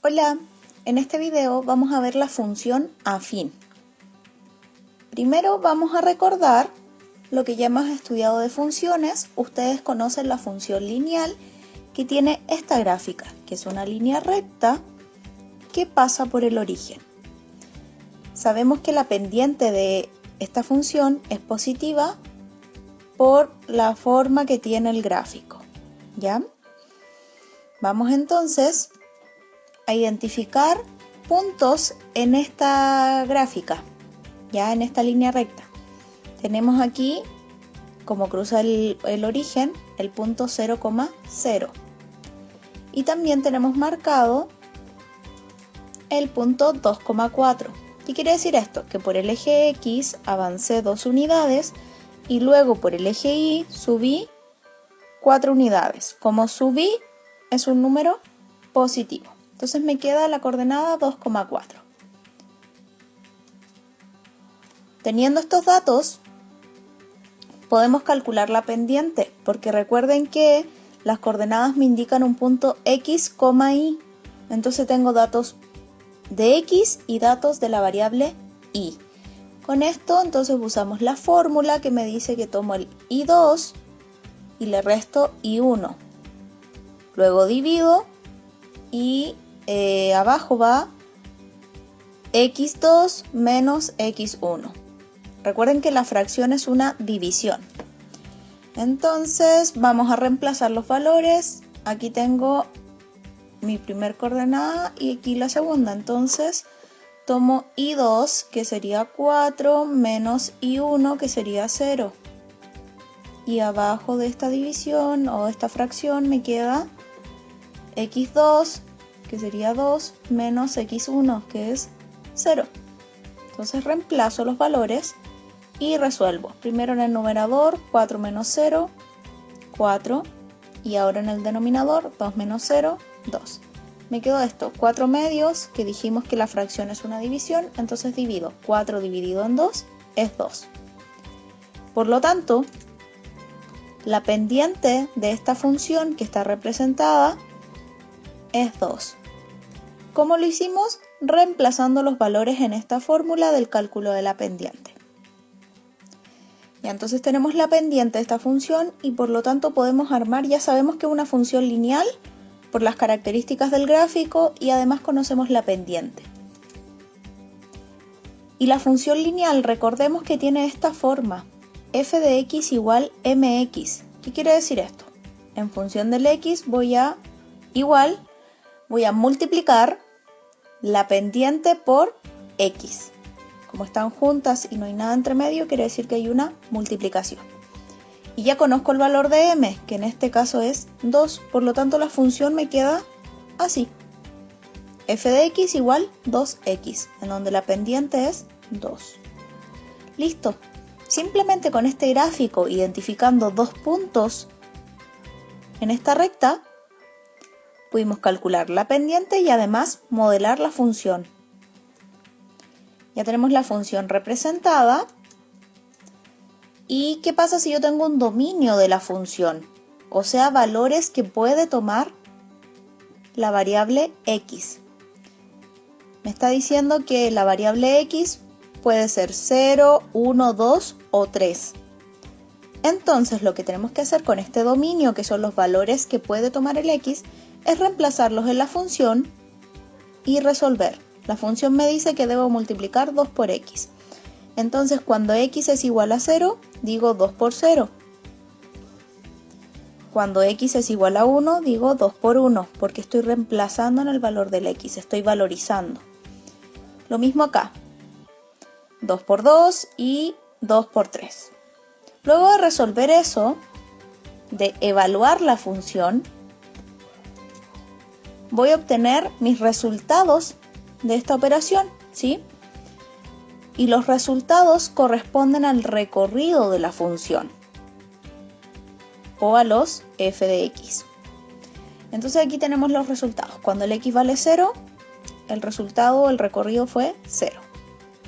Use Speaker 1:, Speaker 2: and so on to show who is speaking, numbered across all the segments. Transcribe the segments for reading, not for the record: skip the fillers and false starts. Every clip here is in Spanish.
Speaker 1: Hola, en este video vamos a ver la función afín. Primero vamos a recordar lo que ya hemos estudiado de funciones. Ustedes conocen la función lineal que tiene esta gráfica, que es una línea recta que pasa por el origen. Sabemos que la pendiente de esta función es positiva por la forma que tiene el gráfico, ¿ya? Vamos entonces a identificar puntos en esta gráfica, ya en esta línea recta. Tenemos aquí, como cruza el origen, el punto 0,0. Y también tenemos marcado el punto 2,4. ¿Qué quiere decir esto? Que por el eje X avancé 2 unidades y luego por el eje Y subí 4 unidades. Como subí es un número positivo. Entonces me queda la coordenada 2,4. Teniendo estos datos, podemos calcular la pendiente, porque recuerden que las coordenadas me indican un punto X, Y. Entonces tengo datos de X y datos de la variable Y. Con esto entonces usamos la fórmula que me dice que tomo el Y2 y le resto Y1. Luego divido y abajo va X2 menos X1. Recuerden que la fracción es una división. Entonces vamos a reemplazar los valores. Aquí tengo mi primer coordenada y aquí la segunda. Entonces tomo Y2, que sería 4, menos Y1, que sería 0. Y abajo de esta división o esta fracción me queda X2, que sería 2, menos X1, que es 0. Entonces reemplazo los valores y resuelvo. Primero en el numerador, 4 menos 0, 4. Y ahora en el denominador, 2 menos 0, 2. Me quedó esto, 4 medios, que dijimos que la fracción es una división, entonces divido. 4 dividido en 2 es 2. Por lo tanto, la pendiente de esta función que está representada es 2. ¿Cómo lo hicimos? Reemplazando los valores en esta fórmula del cálculo de la pendiente. Y entonces tenemos la pendiente de esta función y por lo tanto podemos armar, ya sabemos que es una función lineal por las características del gráfico y además conocemos la pendiente. Y la función lineal, recordemos que tiene esta forma, f de x igual mx. ¿Qué quiere decir esto? En función del x voy a multiplicar la pendiente por x. Como están juntas y no hay nada entre medio, quiere decir que hay una multiplicación. Y ya conozco el valor de m, que en este caso es 2. Por lo tanto, la función me queda así. f de x igual 2x, en donde la pendiente es 2. Listo. Simplemente con este gráfico, identificando 2 puntos en esta recta, pudimos calcular la pendiente y además modelar la función. Ya tenemos la función representada. ¿Y qué pasa si yo tengo un dominio de la función? O sea, valores que puede tomar la variable x. Me está diciendo que la variable x puede ser 0, 1, 2 o 3. Entonces lo que tenemos que hacer con este dominio, que son los valores que puede tomar el x, es reemplazarlos en la función y resolver. La función me dice que debo multiplicar 2 por x. Entonces cuando x es igual a 0, digo 2 por 0. Cuando x es igual a 1, digo 2 por 1, porque estoy reemplazando en el valor del x, estoy valorizando. Lo mismo acá. 2 por 2 y 2 por 3. Luego de resolver eso, de evaluar la función, voy a obtener mis resultados de esta operación, ¿sí? Y los resultados corresponden al recorrido de la función o a los f de x. Entonces aquí tenemos los resultados. Cuando el x vale 0, el resultado, el recorrido fue 0.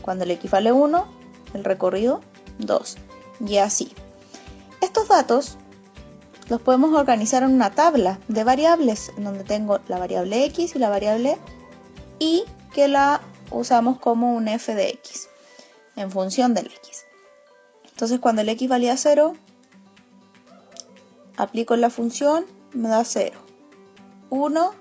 Speaker 1: Cuando el x vale 1, el recorrido 2. Y así. Estos datos los podemos organizar en una tabla de variables, en donde tengo la variable x y la variable y que la usamos como un f de x en función del x. Entonces cuando el x valía 0, aplico la función, me da 0, 1,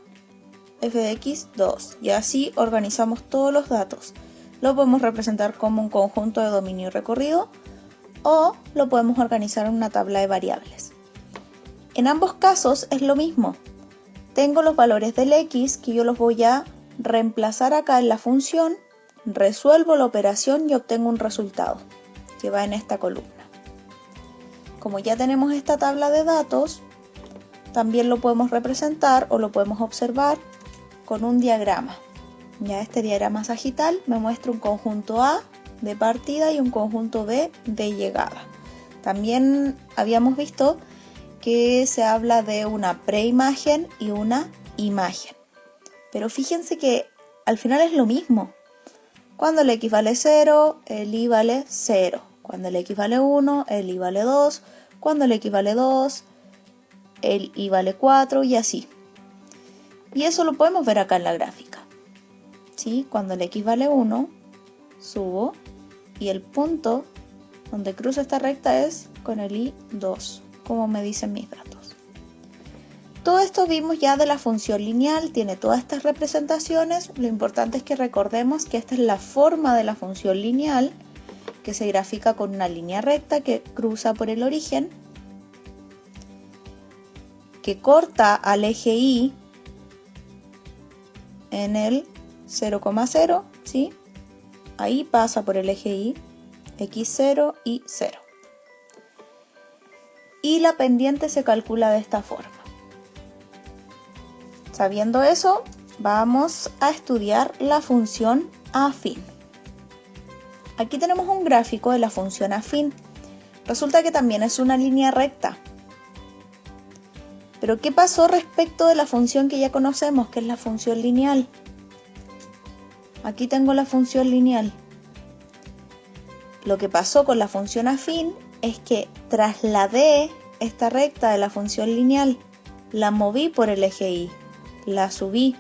Speaker 1: f de x 2, y así organizamos todos los datos. Lo podemos representar como un conjunto de dominio y recorrido o lo podemos organizar en una tabla de variables. En ambos casos es lo mismo. Tengo los valores del x que yo los voy a reemplazar acá en la función, resuelvo la operación y obtengo un resultado que va en esta columna. Como ya tenemos esta tabla de datos, también lo podemos representar o lo podemos observar con un diagrama. Ya este diagrama sagital me muestra un conjunto A de partida y un conjunto B de llegada. También habíamos visto que se habla de una preimagen y una imagen. Pero fíjense que al final es lo mismo. Cuando el x vale 0, el y vale 0. Cuando el x vale 1, el y vale 2. Cuando el x vale 2, el y vale 4 y así. Y eso lo podemos ver acá en la gráfica. ¿Sí? Cuando el x vale 1, subo y el punto donde cruza esta recta es con el y 2, como me dicen mis datos. Todo esto vimos ya de la función lineal, tiene todas estas representaciones. Lo importante es que recordemos que esta es la forma de la función lineal, que se grafica con una línea recta que cruza por el origen, que corta al eje y en el 0,0, ¿sí? Ahí pasa por el eje y, x0 y 0. Y la pendiente se calcula de esta forma. Sabiendo eso, vamos a estudiar la función afín. Aquí tenemos un gráfico de la función afín. Resulta que también es una línea recta. Pero ¿qué pasó respecto de la función que ya conocemos, que es la función lineal? Aquí tengo la función lineal. Lo que pasó con la función afín es que trasladé esta recta de la función lineal, la moví por el eje y, la subí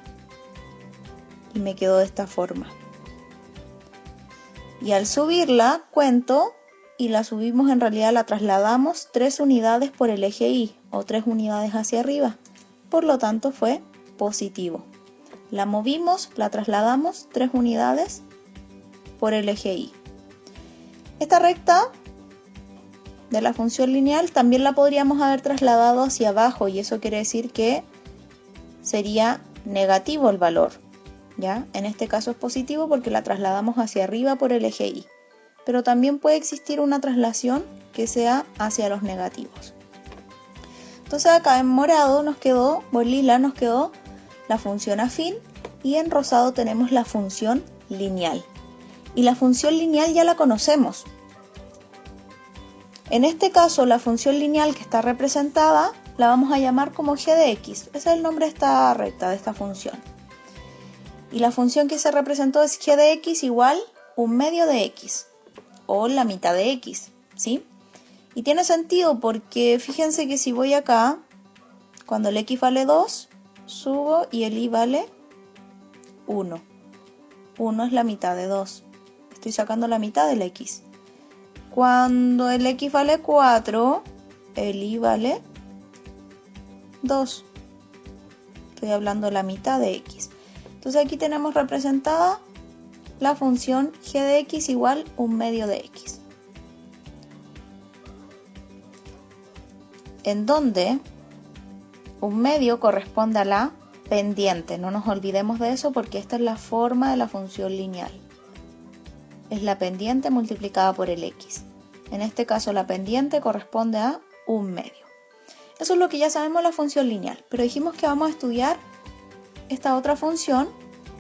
Speaker 1: y me quedó de esta forma. Y al subirla, cuento, y la subimos, en realidad la trasladamos 3 unidades por el eje y, o 3 unidades hacia arriba. Por lo tanto fue positivo. La movimos, la trasladamos 3 unidades por el eje y. Esta recta de la función lineal también la podríamos haber trasladado hacia abajo, y eso quiere decir que sería negativo el valor, ¿ya? En este caso es positivo porque la trasladamos hacia arriba por el eje y. Pero también puede existir una traslación que sea hacia los negativos. Entonces acá en morado nos quedó, o en lila nos quedó la función afín, y en rosado tenemos la función lineal. Y la función lineal ya la conocemos. En este caso la función lineal que está representada la vamos a llamar como g de x. Ese es el nombre de esta recta, de esta función. Y la función que se representó es g de x igual 1/2 de x, o la mitad de x, ¿sí? Y tiene sentido porque fíjense que si voy acá, cuando el x vale 2, subo y el y vale 1. 1 es la mitad de 2. Estoy sacando la mitad del x. Cuando el x vale 4, el y vale 2. Estoy hablando de la mitad de x. Entonces aquí tenemos representada la función g de x igual 1/2 de x. En donde 1/2 corresponde a la pendiente. No nos olvidemos de eso porque esta es la forma de la función lineal. Es la pendiente multiplicada por el x. En este caso la pendiente corresponde a 1/2. Eso es lo que ya sabemos de la función lineal. Pero dijimos que vamos a estudiar esta otra función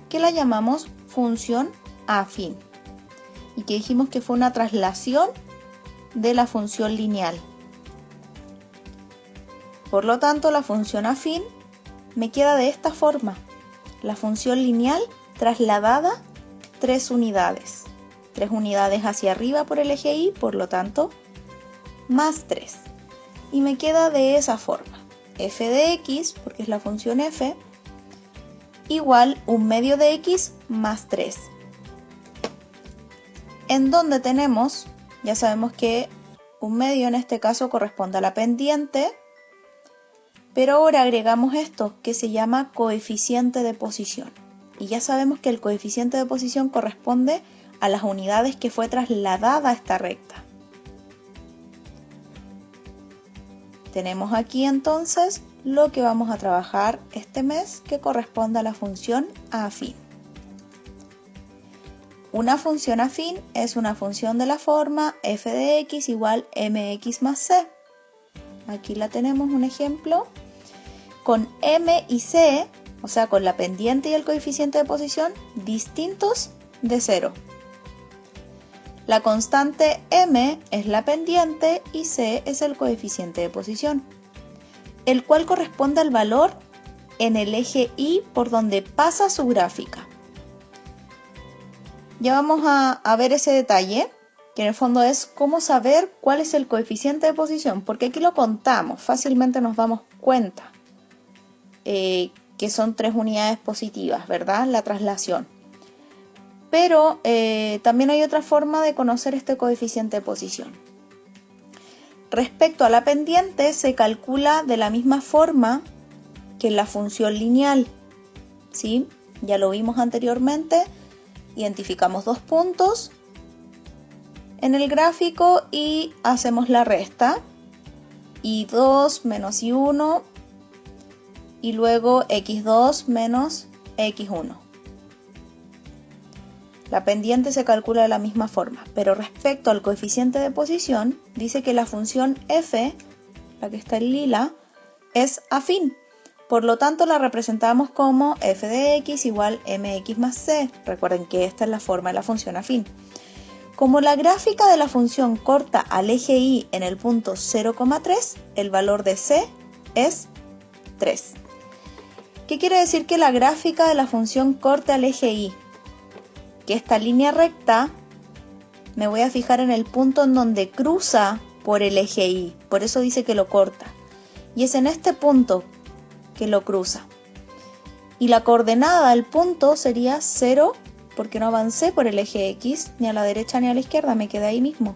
Speaker 1: que la llamamos función afín. Y que dijimos que fue una traslación de la función lineal. Por lo tanto, la función afín me queda de esta forma. La función lineal trasladada 3 unidades. 3 unidades hacia arriba por el eje y, por lo tanto, más 3. Y me queda de esa forma. F de x, porque es la función f, igual 1/2 de x más 3. En donde tenemos, ya sabemos que 1/2 en este caso corresponde a la pendiente, pero ahora agregamos esto que se llama coeficiente de posición. Y ya sabemos que el coeficiente de posición corresponde a las unidades que fue trasladada a esta recta. Tenemos aquí entonces lo que vamos a trabajar este mes, que corresponde a la función afín. Una función afín es una función de la forma f de x igual mx más c. Aquí la tenemos, un ejemplo, con m y c, o sea, con la pendiente y el coeficiente de posición, distintos de 0. La constante m es la pendiente y c es el coeficiente de posición, el cual corresponde al valor en el eje y por donde pasa su gráfica. Ya vamos a ver ese detalle, que en el fondo es cómo saber cuál es el coeficiente de posición, porque aquí lo contamos, fácilmente nos damos cuenta que son 3 unidades positivas, ¿verdad? La traslación. Pero también hay otra forma de conocer este coeficiente de posición. Respecto a la pendiente, se calcula de la misma forma que en la función lineal, ¿sí? Ya lo vimos anteriormente. Identificamos 2 puntos en el gráfico y hacemos la resta. y2 menos y1 y luego x2 menos x1. La pendiente se calcula de la misma forma, pero respecto al coeficiente de posición, dice que la función f, la que está en lila, es afín. Por lo tanto, la representamos como f de x igual mx más c. Recuerden que esta es la forma de la función afín. Como la gráfica de la función corta al eje y en el punto 0,3, el valor de c es 3. ¿Qué quiere decir que la gráfica de la función corta al eje y? Que esta línea recta, me voy a fijar en el punto en donde cruza por el eje y, por eso dice que lo corta. Y es en este punto que lo cruza. Y la coordenada del punto sería 0, porque no avancé por el eje X, ni a la derecha ni a la izquierda, me quedé ahí mismo,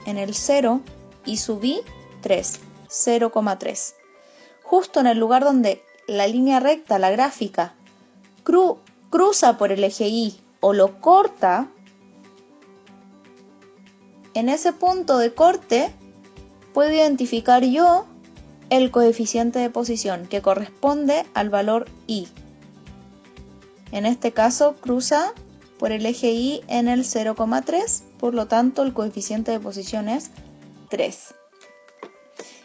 Speaker 1: en el 0, y subí 3, 0,3. Justo en el lugar donde la línea recta, la gráfica, cruza por el eje Y o lo corta, en ese punto de corte puedo identificar yo el coeficiente de posición que corresponde al valor y. En este caso cruza por el eje y en el 0,3, por lo tanto el coeficiente de posición es 3.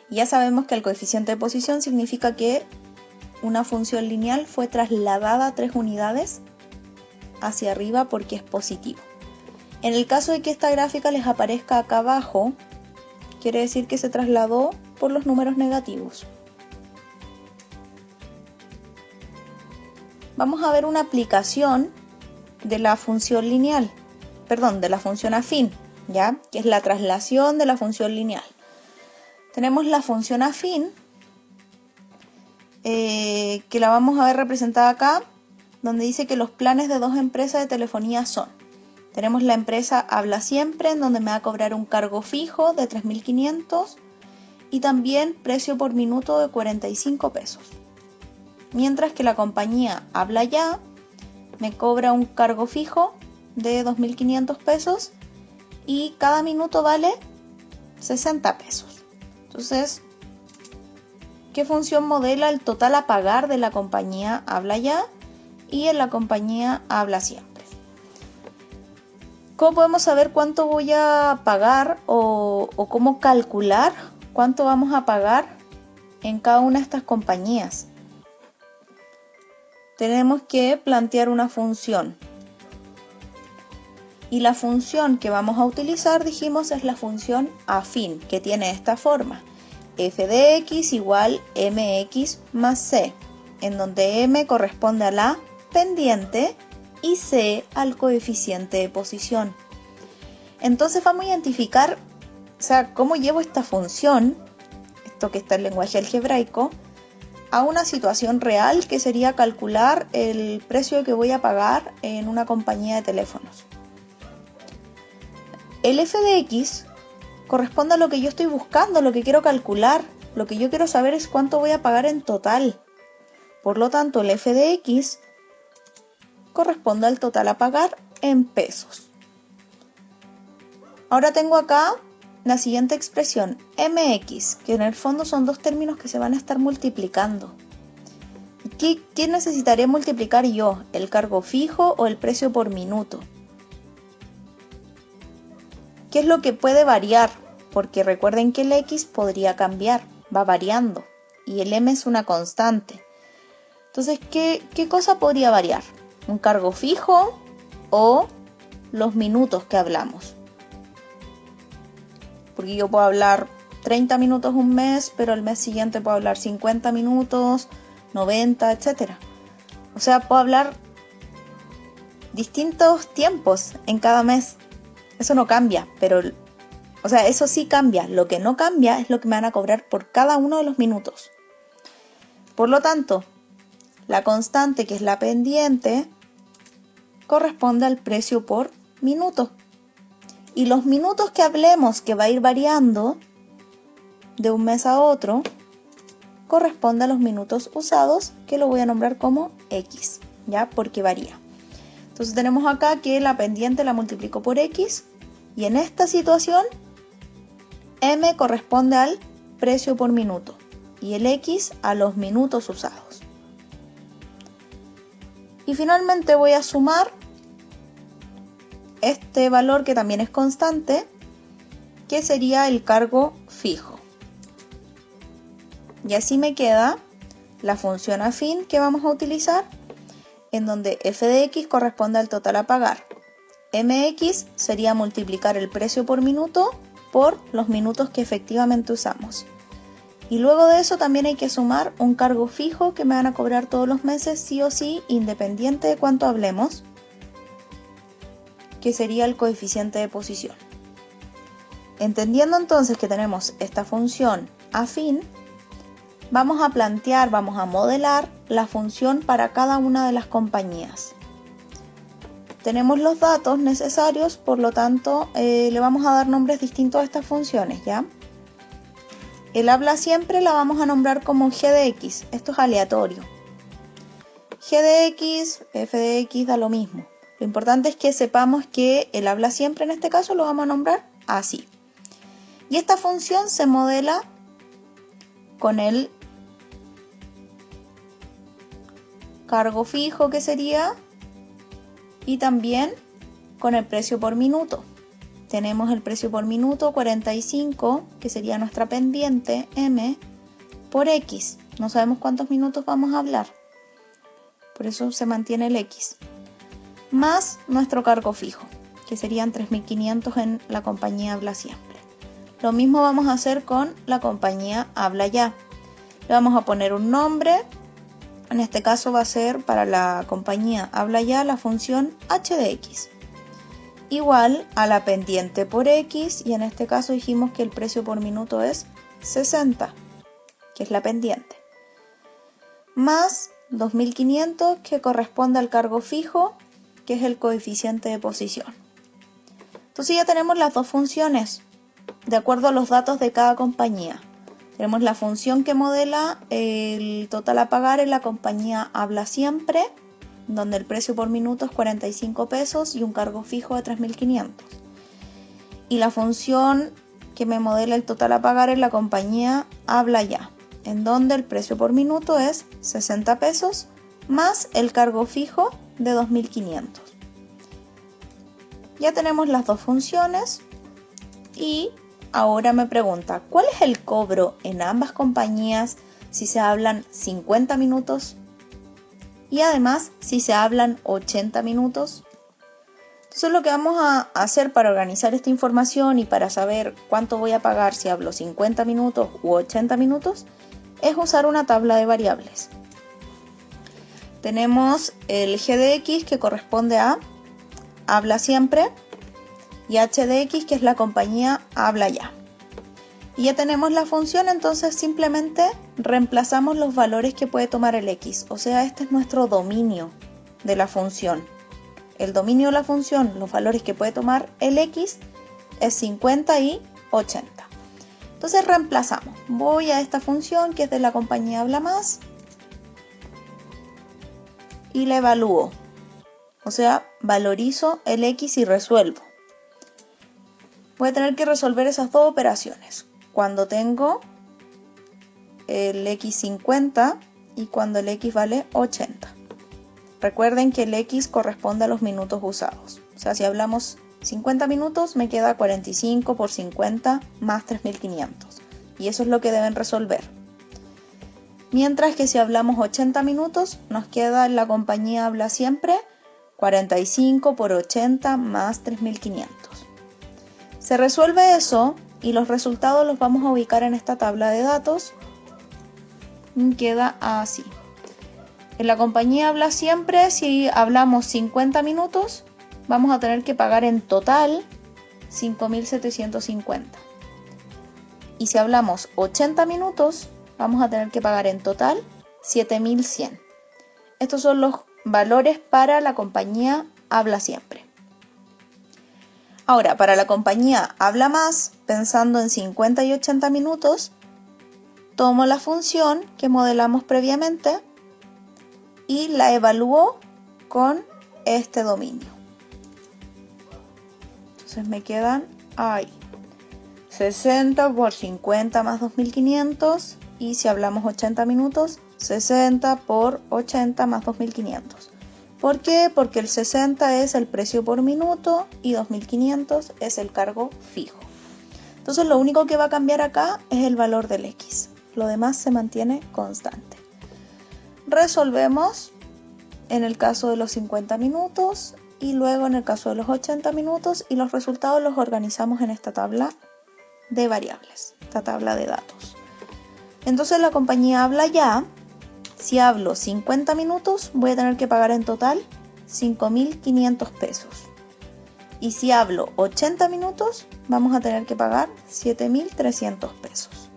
Speaker 1: Ya sabemos que el coeficiente de posición significa que una función lineal fue trasladada 3 unidades hacia arriba porque es positivo. En el caso de que esta gráfica les aparezca acá abajo, quiere decir que se trasladó por los números negativos. Vamos a ver una aplicación de la función lineal, de la función afín, ¿ya? Que es la traslación de la función lineal. Tenemos la función afín, que la vamos a ver representada acá, donde dice que los planes de 2 empresas de telefonía son: tenemos la empresa Habla Siempre, en donde me va a cobrar un cargo fijo de 3.500 y también precio por minuto de 45 pesos. Mientras que la compañía Habla Ya me cobra un cargo fijo de 2.500 pesos y cada minuto vale 60 pesos. Entonces, ¿qué función modela el total a pagar de la compañía Habla Ya y en la compañía Habla Siempre? ¿Cómo podemos saber cuánto voy a pagar o cómo calcular cuánto vamos a pagar en cada una de estas compañías? Tenemos que plantear una función. Y la función que vamos a utilizar, dijimos, es la función afín, que tiene esta forma: f de x igual mx más c, en donde m corresponde a la pendiente y c al coeficiente de posición. Entonces vamos a identificar, cómo llevo esta función, esto que está en lenguaje algebraico, a una situación real que sería calcular el precio que voy a pagar en una compañía de teléfonos. El f de x corresponde a lo que yo estoy buscando, lo que quiero calcular. Lo que yo quiero saber es cuánto voy a pagar en total. Por lo tanto, el f de x corresponde al total a pagar en pesos. Ahora tengo acá la siguiente expresión, mx, que en el fondo son dos términos que se van a estar multiplicando. ¿Qué necesitaré multiplicar yo? ¿El cargo fijo o el precio por minuto? ¿Qué es lo que puede variar? Porque recuerden que el x podría cambiar, va variando, y el m es una constante. Entonces, ¿qué cosa podría variar? ¿Un cargo fijo o los minutos que hablamos? Porque yo puedo hablar 30 minutos un mes, pero el mes siguiente puedo hablar 50 minutos, 90, etc. O sea, puedo hablar distintos tiempos en cada mes. Eso no cambia, pero, o sea, eso sí cambia. Lo que no cambia es lo que me van a cobrar por cada uno de los minutos. Por lo tanto, la constante, que es la pendiente, corresponde al precio por minuto. Y los minutos que hablemos, que va a ir variando de un mes a otro, corresponde a los minutos usados, que lo voy a nombrar como X, ¿ya? Porque varía. Entonces tenemos acá que la pendiente la multiplico por X, y en esta situación M corresponde al precio por minuto y el X a los minutos usados. Y finalmente voy a sumar este valor, que también es constante, que sería el cargo fijo. Y así me queda la función afín que vamos a utilizar, en donde f de x corresponde al total a pagar. Mx sería multiplicar el precio por minuto por los minutos que efectivamente usamos. Y luego de eso también hay que sumar un cargo fijo que me van a cobrar todos los meses sí o sí, independiente de cuánto hablemos, que sería el coeficiente de posición. Entendiendo entonces que tenemos esta función afín, vamos a plantear, vamos a modelar la función para cada una de las compañías. Tenemos los datos necesarios, por lo tanto, le vamos a dar nombres distintos a estas funciones, ¿ya? El habla siempre la vamos a nombrar como g de x, esto es aleatorio. G de x, f de x da lo mismo. Lo importante es que sepamos que el habla siempre en este caso lo vamos a nombrar así. Y esta función se modela con el cargo fijo, que sería, y también con el precio por minuto. Tenemos el precio por minuto 45, que sería nuestra pendiente m, por x. No sabemos cuántos minutos vamos a hablar, por eso se mantiene el x. Más nuestro cargo fijo, que serían 3.500 en la compañía Habla Siempre. Lo mismo vamos a hacer con la compañía Habla Ya. Le vamos a poner un nombre. En este caso va a ser para la compañía Habla Ya la función h de x, igual a la pendiente por x, y en este caso dijimos que el precio por minuto es 60, que es la pendiente, más 2.500, que corresponde al cargo fijo, que es el coeficiente de posición. Entonces ya tenemos las dos funciones de acuerdo a los datos de cada compañía. Tenemos la función que modela el total a pagar en la compañía Habla Siempre, donde el precio por minuto es 45 pesos y un cargo fijo de 3.500. Y la función que me modela el total a pagar en la compañía Habla Ya, en donde el precio por minuto es 60 pesos más el cargo fijo de 2.500. Ya tenemos las dos funciones y ahora me pregunta, ¿cuál es el cobro en ambas compañías si se hablan 50 minutos y además si se hablan 80 minutos? Entonces lo que vamos a hacer para organizar esta información y para saber cuánto voy a pagar si hablo 50 minutos u 80 minutos es usar una tabla de variables. Tenemos el g de x, que corresponde a Habla Siempre, y h de x, que es la compañía Habla Ya. Y ya tenemos la función, entonces simplemente reemplazamos los valores que puede tomar el x. O sea, este es nuestro dominio de la función. El dominio de la función, los valores que puede tomar el x, es 50 y 80. Entonces reemplazamos. Voy a esta función que es de la compañía Habla Más y la evalúo. O sea, valorizo el x y resuelvo. Voy a tener que resolver esas dos operaciones. Cuando tengo el x 50 y cuando el x vale 80. Recuerden que el x corresponde a los minutos usados. O sea, si hablamos 50 minutos, me queda 45 por 50 más 3500. Y eso es lo que deben resolver. Mientras que si hablamos 80 minutos, nos queda en la compañía Habla Siempre 45 por 80 más 3500. Se resuelve eso y los resultados los vamos a ubicar en esta tabla de datos. Queda así. En la compañía Habla Siempre, si hablamos 50 minutos, vamos a tener que pagar en total 5.750. Y si hablamos 80 minutos, vamos a tener que pagar en total 7.100. Estos son los valores para la compañía Habla Siempre. Ahora, para la compañía Habla Más, pensando en 50 y 80 minutos, tomo la función que modelamos previamente y la evalúo con este dominio. Entonces me quedan ahí 60 por 50 más 2500 y si hablamos 80 minutos, 60 por 80 más 2500. ¿Por qué? Porque el 60 es el precio por minuto y 2500 es el cargo fijo. Entonces lo único que va a cambiar acá es el valor del x. Lo demás se mantiene constante. Resolvemos en el caso de los 50 minutos y luego en el caso de los 80 minutos y los resultados los organizamos en esta tabla de variables, esta tabla de datos. Entonces la compañía Habla Ya. Si hablo 50 minutos, voy a tener que pagar en total 5.500 pesos. Y si hablo 80 minutos, vamos a tener que pagar 7.300 pesos.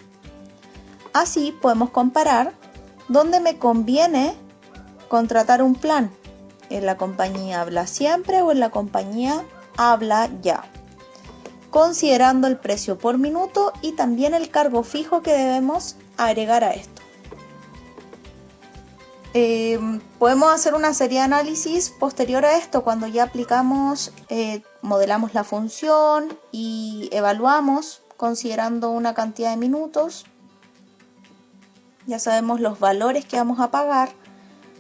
Speaker 1: Así podemos comparar dónde me conviene contratar un plan, en la compañía Habla Siempre o en la compañía Habla Ya, considerando el precio por minuto y también el cargo fijo que debemos agregar a esto. Podemos hacer una serie de análisis posterior a esto cuando ya aplicamos, modelamos la función y evaluamos considerando una cantidad de minutos. Ya sabemos los valores que vamos a pagar.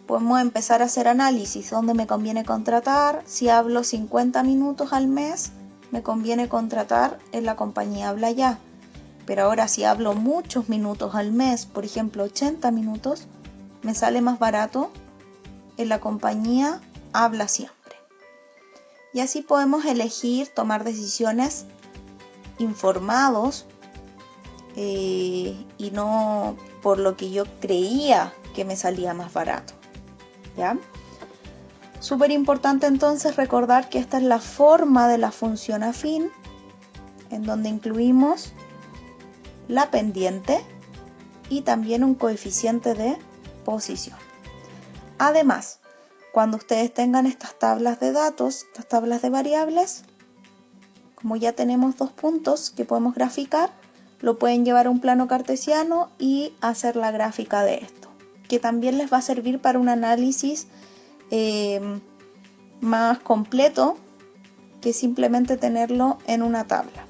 Speaker 1: Podemos empezar a hacer análisis donde me conviene contratar. Si hablo 50 minutos al mes, me conviene contratar en la compañía Habla Ya. Pero ahora si hablo muchos minutos al mes, por ejemplo 80 minutos, me sale más barato en la compañía Habla Siempre. Y así podemos elegir, tomar decisiones informados y no por lo que yo creía que me salía más barato. ¿Ya? Súper importante entonces recordar que esta es la forma de la función afín, en donde incluimos la pendiente y también un coeficiente de posición. Además, cuando ustedes tengan estas tablas de datos, estas tablas de variables, como ya tenemos dos puntos que podemos graficar, lo pueden llevar a un plano cartesiano y hacer la gráfica de esto, que también les va a servir para un análisis más completo que simplemente tenerlo en una tabla.